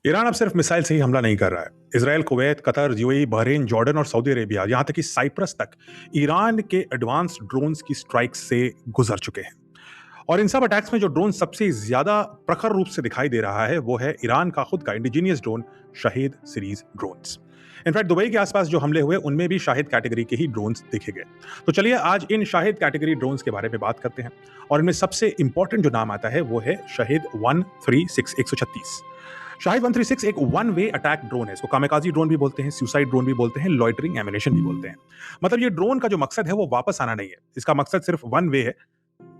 Iran अब सिर्फ missile से ही हमला नहीं कर रहा है। Israel, Kuwait, Qatar, UAE, Bahrain, Jordan और सऊदी अरेबिया, यहां तक कि साइप्रस तक ईरान के एडवांस ड्रोन्स की स्ट्राइक से गुजर चुके हैं। और इन सब अटैक्स में जो ड्रोन सबसे ज्यादा प्रखर रूप से दिखाई दे रहा है वो है ईरान का खुद का indigenous drone Shahid series drones. In fact Dubai के आसपास जो हमले हुए उनमें भी शाहिद कैटेगरी के ही ड्रोन्स देखे गए। तो चलिए आज इन शाहिद कैटेगरी ड्रोन्स के बारे में बात करते हैं। और इनमें सबसे इंपॉर्टेंट जो नाम आता है वो है शाहिद 136 शाहिद 136 एक वन वे अटैक ड्रोन है। इसको कामेकाजी ड्रोन भी बोलते हैं, सुसाइड ड्रोन भी बोलते हैं, लॉइटरिंग एमिनेशन भी बोलते हैं। मतलब ये ड्रोन का जो मकसद है वो वापस आना नहीं है। इसका मकसद सिर्फ वन वे है।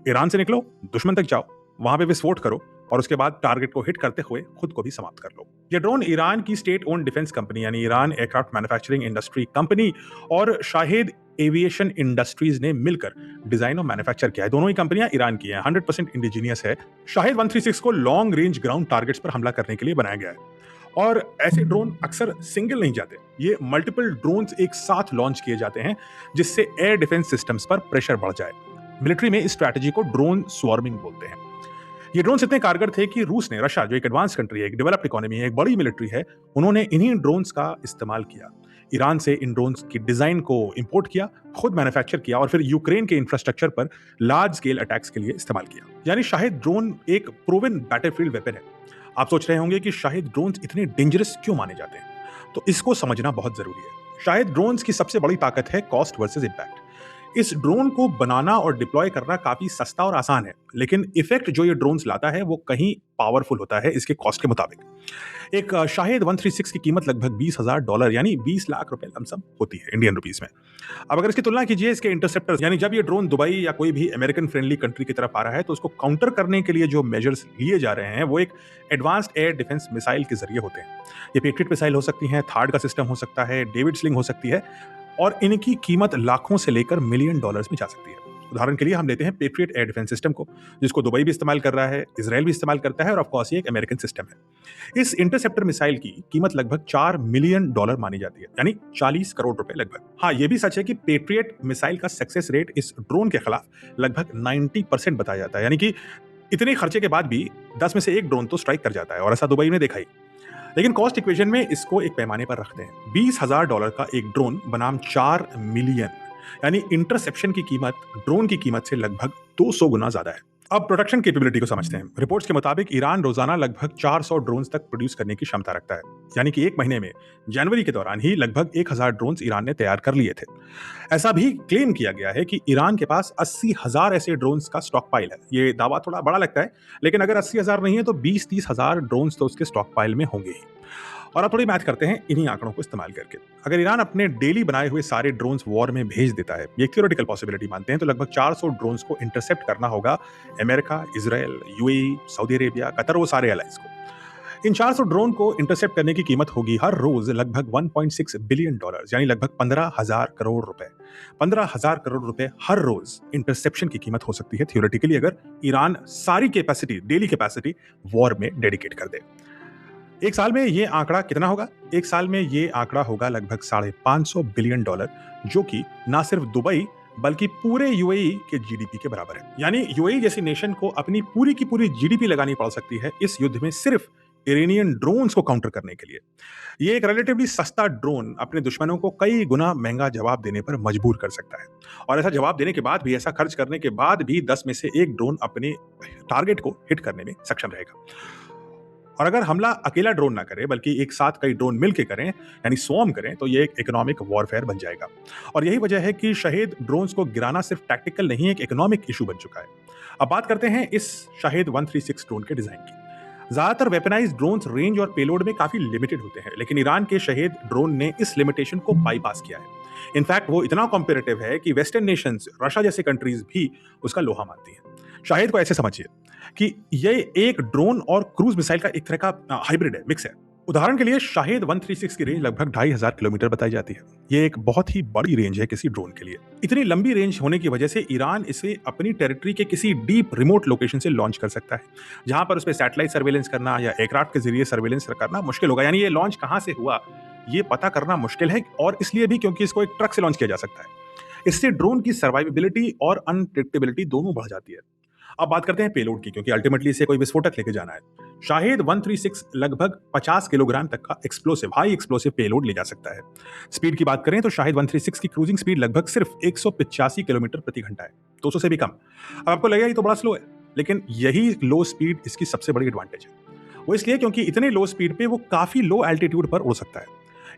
ईरान से निकलो, दुश्मन तक जाओ, वहां पे विस्फोट करो और उसके बाद टारगेट को हिट करते हुए खुद को भी समाप्त कर लो। ये ड्रोन ईरान की स्टेट ओन डिफेंस कंपनी यानी Iran aircraft manufacturing industry company और शाहिद एविएशन इंडस्ट्रीज ने मिलकर डिजाइन और मैन्युफैक्चर किया है। दोनों ही कंपनियां ईरान की हैं, 100% इंडिजीनियस है। शाहिद 136 को लॉन्ग रेंज ग्राउंड टारगेट्स पर हमला करने के लिए बनाया गया है। और ऐसे ड्रोन अक्सर सिंगल नहीं जाते, ये मल्टीपल ड्रोन्स एक साथ लॉन्च किए जाते हैं जिससे एयर डिफेंस सिस्टम्स पर प्रेशर बढ़ जाए। मिलिट्री में इस स्ट्रैटेजी को ड्रोन स्वार्मिंग बोलते हैं। ये ड्रोन्स इतने कारगर थे कि रूस ने, रशिया जो एक एडवांस कंट्री है, एक डेवलप्ड इकोनॉमी है, एक बड़ी मिलिट्री है, उन्होंने इन्हीं ड्रोन्स का इस्तेमाल किया। ईरान से इन ड्रोन्स की डिजाइन को इंपोर्ट किया, खुद मैन्युफैक्चर किया और फिर यूक्रेन के इंफ्रास्ट्रक्चर पर लार्ज स्केल अटैक्स के लिए इस्तेमाल किया। यानी शाहिद ड्रोन एक प्रूवन बैटलफील्ड वेपन है। आप सोच रहे होंगे कि शाहिद ड्रोन्स इतने डेंजरस क्यों माने जाते हैं, तो इसको समझना बहुत जरूरी है। शाहिद ड्रोन्स की सबसे बड़ी ताकत है कॉस्ट वर्सेस इंपैक्ट। इस ड्रोन को बनाना और डिप्लॉय करना काफी सस्ता और आसान है, लेकिन इफेक्ट जो ये ड्रोन्स लाता है वो कहीं पावरफुल होता है इसके कॉस्ट के मुताबिक। एक शाहिद 136 की कीमत लगभग $20,000 यानी 20 लाख रुपए लमसम होती है इंडियन रुपीस में। अब अगर इसकी तुलना कीजिए इसके इंटरसेप्टर्स, यानी जब ये ड्रोन दुबई या कोई भी अमेरिकन फ्रेंडली कंट्री की तरफ आ रहा है तो उसको काउंटर करने के लिए जो मेजर्स लिए जा रहे हैं वो एक एडवांस्ड एयर डिफेंस मिसाइल के जरिए होते हैं। ये पेट्रियट मिसाइल हो सकती है, थार्ड का सिस्टम हो सकता है, डेविड स्लिंग हो सकती है और इनकी कीमत लाखों से लेकर $1 मिलियन में जा सकती है। उदाहरण के लिए हम लेते हैं पेट्रियट एयर डिफेंस सिस्टम को, जिसको दुबई भी इस्तेमाल कर रहा है, इसराइल भी इस्तेमाल करता है और ऑफ कोर्स ये एक अमेरिकन सिस्टम है। इस इंटरसेप्टर मिसाइल की कीमत लगभग $4 मिलियन मानी जाती है, यानी 40 करोड़ रुपए लगभग। हाँ, ये भी सच है कि पेट्रियट मिसाइल का सक्सेस रेट इस ड्रोन के खिलाफ लगभग 90% बताया जाता है, यानी कि इतने खर्चे के बाद भी 10 में से एक ड्रोन तो स्ट्राइक कर जाता है और ऐसा दुबई ने देखा ही। लेकिन कॉस्ट इक्वेशन में इसको एक पैमाने पर रखते हैं। $20,000 का एक ड्रोन बनाम 4 मिलियन, यानी इंटरसेप्शन की कीमत ड्रोन की कीमत से लगभग 200 गुना ज्यादा है। अब प्रोडक्शन कैपेबिलिटी को समझते हैं। रिपोर्ट्स के मुताबिक ईरान रोजाना लगभग 400 ड्रोन्स तक प्रोड्यूस करने की क्षमता रखता है, यानी कि एक महीने में जनवरी के दौरान ही लगभग 1000 ड्रोन्स ईरान ने तैयार कर लिए थे। ऐसा भी क्लेम किया गया है कि ईरान के पास 80,000 ऐसे ड्रोन्स का स्टॉक पाइल है। ये दावा थोड़ा बड़ा लगता है, लेकिन अगर 80,000 नहीं है तो 20-30 हजार ड्रोन्स तो उसके स्टॉक पाइल में होंगे ही। और अब थोड़ी मैथ करते हैं इन्हीं आंकड़ों को इस्तेमाल करके। अगर ईरान अपने डेली बनाए हुए सारे ड्रोन्स वॉर में भेज देता है, ये थियोरेटिकल पॉसिबिलिटी मानते हैं, तो लगभग 400 ड्रोन्स को इंटरसेप्ट करना होगा America, Israel, UAE, Saudi Arabia, Qatar, वो सारे एलाइंस को। इन 400 ड्रोन को इंटरसेप्ट करने की कीमत होगी हर रोज लगभग $1.6 बिलियन, यानी लगभग 15,000 करोड़ रुपए। 15,000 करोड़ रुपए हर रोज इंटरसेप्शन की कीमत हो सकती है थियोरेटिकली, अगर ईरान सारी कैपेसिटी, डेली कैपेसिटी वॉर में डेडिकेट कर दे। एक साल में ये आंकड़ा कितना होगा? एक साल में ये आंकड़ा होगा लगभग $550 बिलियन, जो कि ना सिर्फ दुबई बल्कि पूरे यूएई के जीडीपी के बराबर है। यानी यूएई जैसी नेशन को अपनी पूरी की पूरी जीडीपी लगानी पड़ सकती है इस युद्ध में सिर्फ इरानियन ड्रोन्स को काउंटर करने के लिए। ये एक रिलेटिवली सस्ता ड्रोन अपने दुश्मनों को कई गुना महंगा जवाब देने पर मजबूर कर सकता है। और ऐसा जवाब देने के बाद भी, ऐसा खर्च करने के बाद भी 10 में से एक ड्रोन अपने टारगेट को हिट करने में सक्षम रहेगा। और अगर हमला अकेला ड्रोन ना करे बल्कि एक साथ कई ड्रोन मिलकर करें, यानी स्वॉर्म करें, तो ये एक इकोनॉमिक वॉरफेयर बन जाएगा। और यही वजह है कि शाहिद ड्रोन्स को गिराना सिर्फ टैक्टिकल नहीं, एक इकोनॉमिक इशू बन चुका है। अब बात करते हैं इस शाहिद 136 ड्रोन के डिजाइन की। ज्यादातर वेपनाइज्ड ड्रोन्स रेंज और पेलोड में काफी लिमिटेड होते हैं, लेकिन ईरान के शाहिद ड्रोन ने इस लिमिटेशन को बाईपास किया है। इनफैक्ट वो इतना कॉम्पिटिटिव है कि वेस्टर्न नेशंस, रशिया जैसे कंट्रीज भी उसका लोहा मानती हैं। शाहिद को ऐसे समझिए कि ये एक ड्रोन और क्रूज मिसाइल का एक तरह का हाइब्रिड है, मिक्स है। उदाहरण के लिए शाहिद 136 की रेंज लगभग 2500 किलोमीटर बताई जाती है। ये एक बहुत ही बड़ी रेंज है किसी ड्रोन के लिए। इतनी लंबी रेंज होने की वजह से ईरान इसे अपनी टेरिटरी के किसी डीप रिमोट लोकेशन से लॉन्च कर सकता है, जहां पर उस पर सैटेलाइट सर्वेलेंस करना या एयरक्राफ्ट के जरिए सर्वेलेंस करना मुश्किल होगा। यानी ये लॉन्च कहां से हुआ ये पता करना मुश्किल है, और इसलिए भी क्योंकि इसको एक ट्रक से लॉन्च किया जा सकता है। इससे ड्रोन की सर्वाइवेबिलिटी और अनप्रेडिक्टेबिलिटी दोनों बढ़ जाती है। अब बात करते हैं पेलोड की, क्योंकि अल्टीमेटली इसे कोई विस्फोटक लेके जाना है। शाहिद 136 लगभग 50 किलोग्राम तक का एक्सप्लोसिव, हाई एक्सप्लोसिव पेलोड ले जा सकता है। स्पीड की बात करें तो शाहिद 136 की क्रूजिंग स्पीड लगभग सिर्फ 185 किलोमीटर प्रति घंटा है, 200 से भी कम। अब आपको लगेगा ये तो बड़ा स्लो है, लेकिन यही लो स्पीड इसकी सबसे बड़ी एडवांटेज है। वो इसलिए क्योंकि इतने लो स्पीड पे वो काफी लो एल्टीट्यूड पर उड़ सकता है।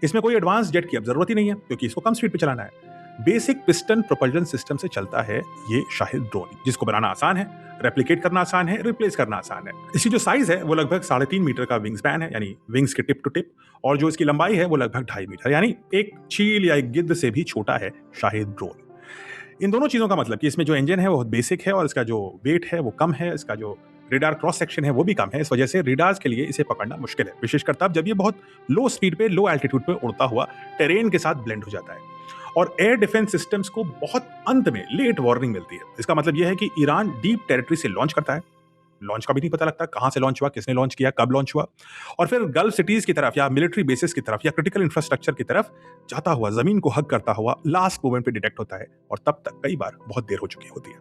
इसमें कोई एडवांस जेट की अब जरूरत ही नहीं है, क्योंकि इसको कम स्पीड पे चलाना है। बेसिक पिस्टन प्रोपल्जन सिस्टम से चलता है ये शाहिद ड्रोन, जिसको बनाना आसान है, रेप्लिकेट करना आसान है, रिप्लेस करना आसान है। इसकी जो साइज है वो लगभग 3.5 मीटर का विंग स्पैन है, यानी विंग्स के टिप टू टिप, और जो इसकी लंबाई है वो लगभग 2.5 मीटर, यानी एक चील या एक गिद्ध से भी छोटा है शाहिद ड्रोन। इन दोनों चीजों का मतलब कि इसमें जो इंजन है वो बहुत बेसिक है, और इसका जो वेट है वो कम है, इसका जो रेडार क्रॉस सेक्शन है वो भी कम है। इस वजह से रेडार्स के लिए इसे पकड़ना मुश्किल है, विशेषकर तब जब ये बहुत लो स्पीड पे, लो एल्टीट्यूड पे उड़ता हुआ टेरेन के साथ ब्लेंड हो जाता है। और एयर डिफेंस सिस्टम्स को बहुत अंत में लेट वार्निंग मिलती है। इसका मतलब यह है कि ईरान डीप टेरिटरी से लॉन्च करता है, लॉन्च का भी नहीं पता लगता कहां से लॉन्च हुआ, किसने लॉन्च किया, कब लॉन्च हुआ, और फिर गल्फ सिटीज की तरफ या मिलिट्री बेसिस की तरफ या क्रिटिकल इंफ्रास्ट्रक्चर की तरफ जाता हुआ, जमीन को हग करता हुआ लास्ट मोमेंट पे डिटेक्ट होता है, और तब तक कई बार बहुत देर हो चुकी होती है।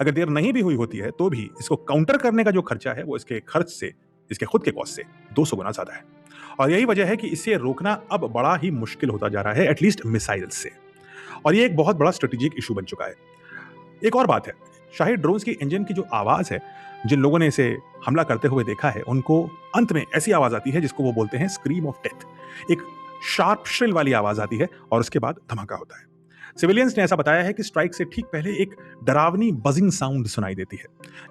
अगर देर नहीं भी हुई होती है तो भी इसको काउंटर करने का जो खर्चा है वो इसके खर्च से, इसके खुद के कॉस्ट से 200 गुना ज्यादा है। और यही वजह है कि इसे रोकना अब बड़ा ही मुश्किल होता जा रहा है, एटलीस्ट मिसाइल से। और ये एक बहुत बड़ा स्ट्रेटेजिक इशू बन चुका है। एक और बात है, शाहिद ड्रोन्स की इंजन की जो आवाज है, जिन लोगों ने इसे हमला करते हुए देखा है, उनको अंत में ऐसी आवाज आती है जिसको वो बोलते हैं स्क्रीम ऑफ डेथ। एक शार्प श्रिल वाली आवाज आती है और उसके बाद धमाका होता है। सिविलियंस ने ऐसा बताया है कि स्ट्राइक से ठीक पहले एक डरावनी बजिंग साउंड सुनाई देती है।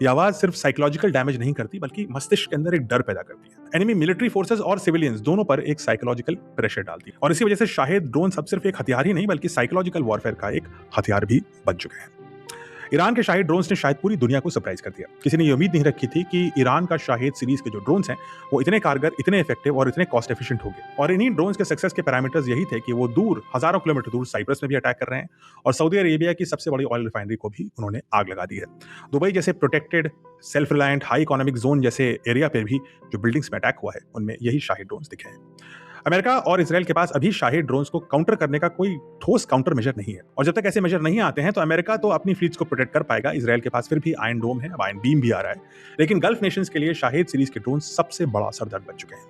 यह आवाज सिर्फ साइकोलॉजिकल डैमेज नहीं करती, बल्कि मस्तिष्क के अंदर एक डर पैदा करती है। एनिमी मिलिट्री फोर्सेस और सिविलियंस दोनों पर एक साइकोलॉजिकल प्रेशर डालती है, और इसी वजह से शाहिद ड्रोन अब सिर्फ एक हथियार ही नहीं, बल्कि साइकोलॉजिकल वॉरफेयर का एक हथियार भी बन चुके हैं। ईरान के शाहिद ड्रोन्स ने शायद पूरी दुनिया को सरप्राइज कर दिया। किसी ने ये उम्मीद नहीं रखी थी कि ईरान का शाहिद सीरीज के जो ड्रोन्स हैं वो इतने कारगर, इतने इफेक्टिव और इतने कॉस्ट एफिशिएंट होंगे। और इन्हीं ड्रोन्स के सक्सेस के पैरामीटर्स यही थे कि वो दूर, हजारों किलोमीटर दूर साइप्रस में भी अटैक कर रहे हैं, और सऊदी अरेबिया की सबसे बड़ी ऑयल रिफाइनरी को भी उन्होंने आग लगा दी है। दुबई जैसे protected, self reliant, high economic zone जैसे एरिया पर भी जो बिल्डिंग्स में अटैक हुआ है, उनमें यही शाहिद ड्रोन्स दिखे हैं। अमेरिका और इसराइल के पास अभी शाहिद ड्रोन्स को काउंटर करने का कोई ठोस काउंटर मेजर नहीं है, और जब तक ऐसे मेजर नहीं आते हैं तो अमेरिका तो अपनी फ्लीट्स को प्रोटेक्ट कर पाएगा। इसराइल के पास फिर भी आयरन डोम है, अब आयरन बीम भी आ रहा है, लेकिन गल्फ नेशंस के लिए शाहिद सीरीज के ड्रोन सबसे बड़ा सरदर्द बन चुके हैं।